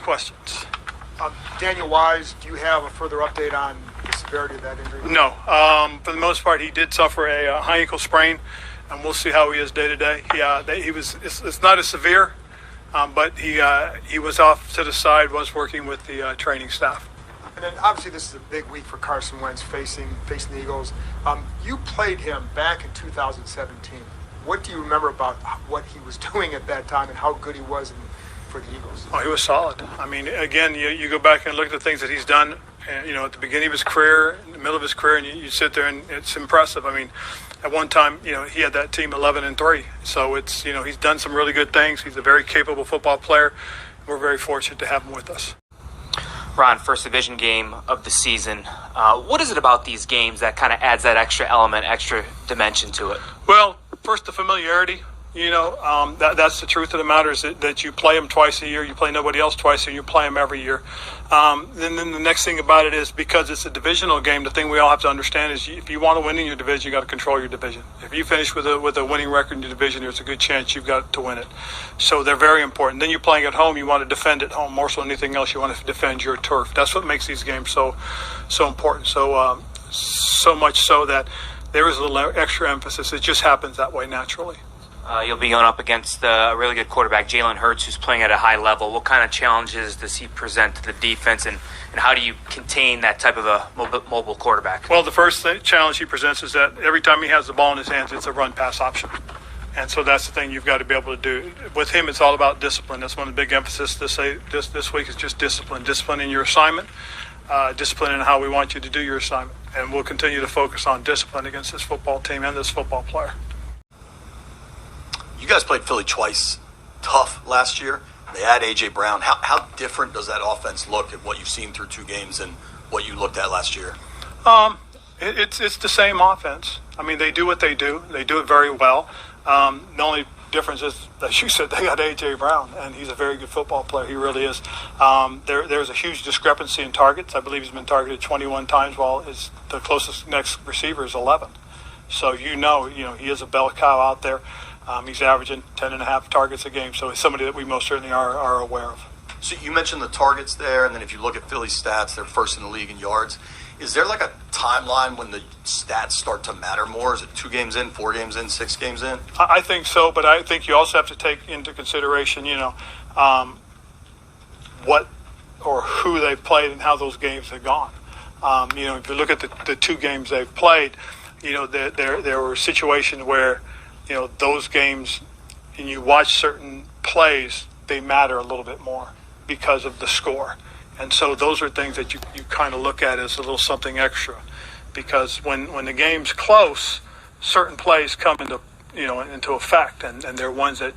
questions. Daniel Wise, do you have a further update on the severity of that injury? No. For the most part, he did suffer a high ankle sprain, and we'll see how he is day to day. It's not as severe, but he was off to the side, was working with the training staff. And then obviously this is a big week for Carson Wentz facing the Eagles. You played him back in 2017. What do you remember about what he was doing at that time and how good he was for the Eagles? Oh, he was solid. I mean, again, you go back and look at the things that he's done, at the beginning of his career, in the middle of his career, and you sit there and it's impressive. I mean, at one time, he had that team 11-3. So it's, he's done some really good things. He's a very capable football player. We're very fortunate to have him with us. Ron, first division game of the season. What is it about these games that kind of adds that extra element, extra dimension to it? Well, first, the familiarity. That's the truth of the matter is that you play them twice a year. You play nobody else twice a year. You play them every year. Then the next thing about it is because it's a divisional game, the thing we all have to understand is if you want to win in your division, you got to control your division. If you finish with a winning record in your division, there's a good chance you've got to win it. So they're very important. Then you're playing at home. You want to defend at home more so than anything else. You want to defend your turf. That's what makes these games so important. So much so that there is a little extra emphasis. It just happens that way naturally. You'll be going up against a really good quarterback, Jalen Hurts, who's playing at a high level. What kind of challenges does he present to the defense, and how do you contain that type of a mobile quarterback? Well, the first challenge he presents is that every time he has the ball in his hands, it's a run-pass option. And so that's the thing you've got to be able to do. With him, it's all about discipline. That's one of the big emphasis this week is just discipline. Discipline in your assignment, discipline in how we want you to do your assignment. And we'll continue to focus on discipline against this football team and this football player. You guys played Philly twice, tough last year. They had A.J. Brown. How different does that offense look at what you've seen through two games and what you looked at last year? It's the same offense. I mean, they do what they do. They do it very well. The only difference is, as you said, they got A.J. Brown, and he's a very good football player. He really is. There's a huge discrepancy in targets. I believe he's been targeted 21 times, while the closest next receiver is 11. So he is a bell cow out there. He's averaging 10.5 targets a game, so he's somebody that we most certainly are aware of. So you mentioned the targets there, and then if you look at Philly's stats, they're first in the league in yards. Is there like a timeline when the stats start to matter more? Is it 2 games in, 4 games in, 6 games in? I think so, but I think you also have to take into consideration, what or who they've played and how those games have gone. If you look at the 2 games they've played, there were situations where those games, and you watch certain plays, they matter a little bit more because of the score. And so those are things that you kind of look at as a little something extra. Because when the game's close, certain plays come into effect, and they're ones that,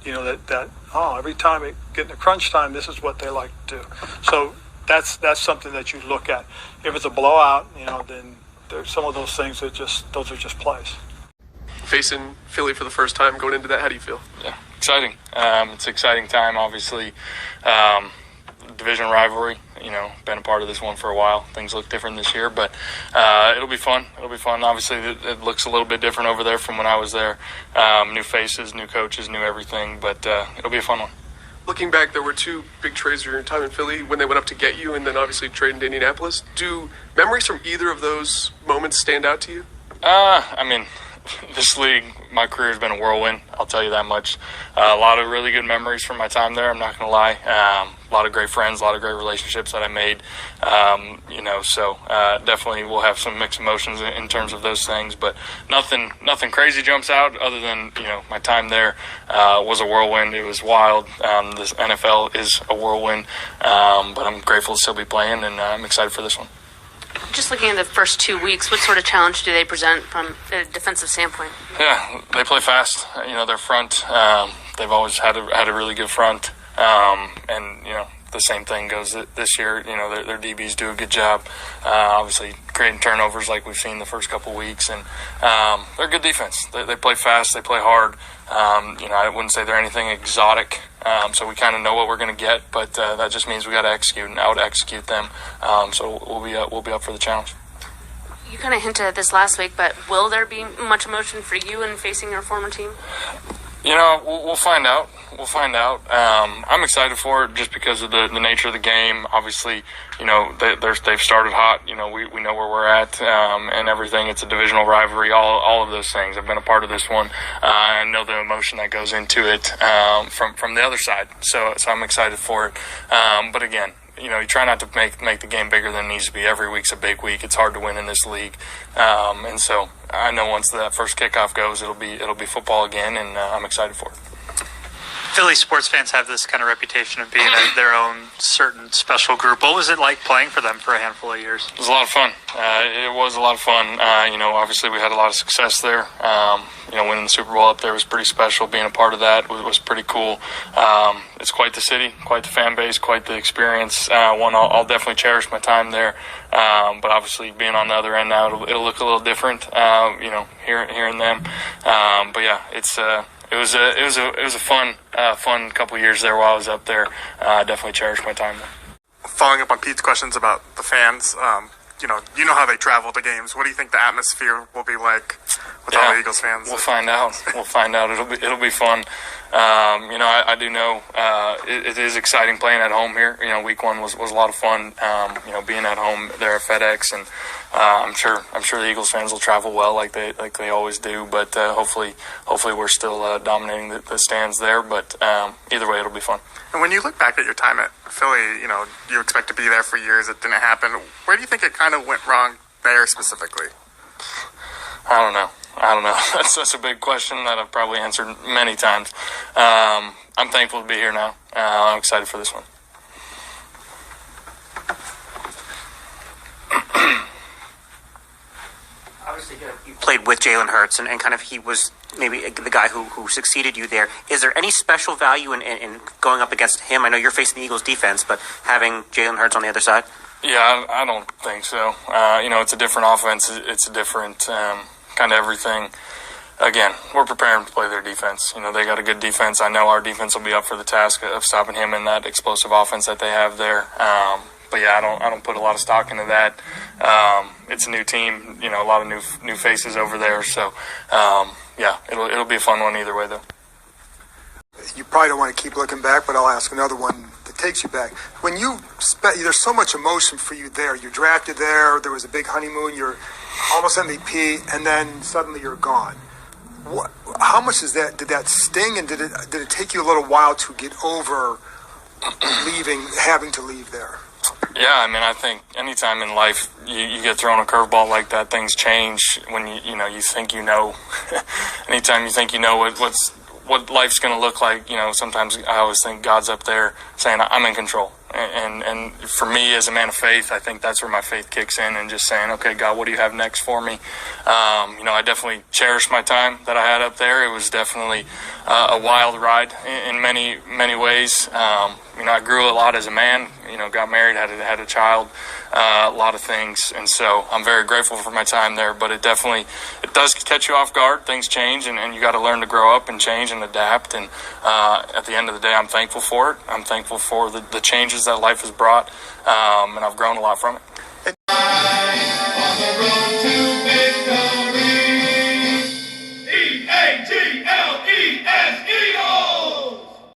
every time it get into crunch time, this is what they like to do. So that's something that you look at. If it's a blowout, then there's some of those things those are just plays. Facing Philly for the first time, going into that, how do you feel? Yeah, exciting. It's an exciting time, obviously. Division rivalry, been a part of this one for a while. Things look different this year, but it'll be fun. Obviously, it looks a little bit different over there from when I was there. New faces, new coaches, new everything, but it'll be a fun one. Looking back, there were 2 big trades during your time in Philly when they went up to get you, and then obviously trading to Indianapolis. Do memories from either of those moments stand out to you? This league, my career has been a whirlwind, I'll tell you that much. A lot of really good memories from my time there, I'm not going to lie. A lot of great friends, a lot of great relationships that I made. So definitely we'll have some mixed emotions in terms of those things, but nothing crazy jumps out other than, my time there was a whirlwind. It was wild. This NFL is a whirlwind, but I'm grateful to still be playing, and I'm excited for this one. Just looking at the first 2 weeks, what sort of challenge do they present from a defensive standpoint? Yeah, they play fast. Their front, they've always had a really good front. And the same thing goes this year. Their DBs do a good job, obviously creating turnovers like we've seen the first couple weeks. And they're a good defense. They play fast. They play hard. I wouldn't say they're anything exotic. So we kind of know what we're going to get, but that just means we got to execute and out-execute them. So we'll be up for the challenge. You kind of hinted at this last week, but will there be much emotion for you in facing your former team? We'll find out. We'll find out. I'm excited for it just because of the nature of the game. Obviously, they've started hot. We know where we're at and everything. It's a divisional rivalry, all of those things. I've been a part of this one. I know the emotion that goes into it from the other side. So I'm excited for it. But again, you try not to make the game bigger than it needs to be. Every week's a big week. It's hard to win in this league, and so I know once that first kickoff goes, it'll be football again, and I'm excited for it. Philly sports fans have this kind of reputation of being their own certain special group. What was it like playing for them for a handful of years? It was a lot of fun. It was a lot of fun. Obviously we had a lot of success there. Winning the Super Bowl up there was pretty special. Being a part of that was pretty cool. It's quite the city, quite the fan base, quite the experience. One I'll definitely cherish my time there. But obviously being on the other end now, it'll look a little different. Hearing them. But yeah, it was a fun couple of years there while I was up there. Definitely cherish my time there. Following up on Pete's questions about the fans, you know how they travel to games. What do you think the atmosphere will be like with all the Eagles fans? We'll find out. It'll be fun. I do know it is exciting playing at home here. Week one was a lot of fun. Being at home there at FedEx, and I'm sure the Eagles fans will travel well like they always do. But hopefully we're still dominating the stands there. But either way, it'll be fun. And when you look back at your time at Philly, you expect to be there for years. It didn't happen. Where do you think it kind of went wrong there specifically? I don't know. That's a big question that I've probably answered many times. I'm thankful to be here now. I'm excited for this one. Obviously, you played with Jalen Hurts, and kind of he was maybe the guy who succeeded you there. Is there any special value in going up against him? I know you're facing the Eagles defense, but having Jalen Hurts on the other side? Yeah, I don't think so. It's a different offense. It's a different kind of everything. Again, we're preparing to play their defense. They got a good defense. I know our defense will be up for the task of stopping him in that explosive offense that they have there. But yeah, I don't put a lot of stock into that. It's a new team, a lot of new faces over there. So yeah, it'll be a fun one either way though. You probably don't want to keep looking back, but I'll ask another one that takes you back. When there's so much emotion for you there. You're drafted there. There was a big honeymoon. You're almost MVP, and then suddenly you're gone. How much did that sting, and did it take you a little while to get over having to leave there? Yeah, I think anytime in life you get thrown a curveball like that, things change. When you think anytime you think what life's going to look like, sometimes I always think God's up there saying I'm in control. And for me as a man of faith, I think that's where my faith kicks in, and just saying, okay, God, what do you have next for me? I definitely cherished my time that I had up there. It was definitely a wild ride in many, many ways. I grew a lot as a man, got married, had a child, a lot of things. And so I'm very grateful for my time there, but it does catch you off guard. Things change, and you got to learn to grow up and change and adapt. And at the end of the day, I'm thankful for it. I'm thankful for the changes that life has brought, and I've grown a lot from it.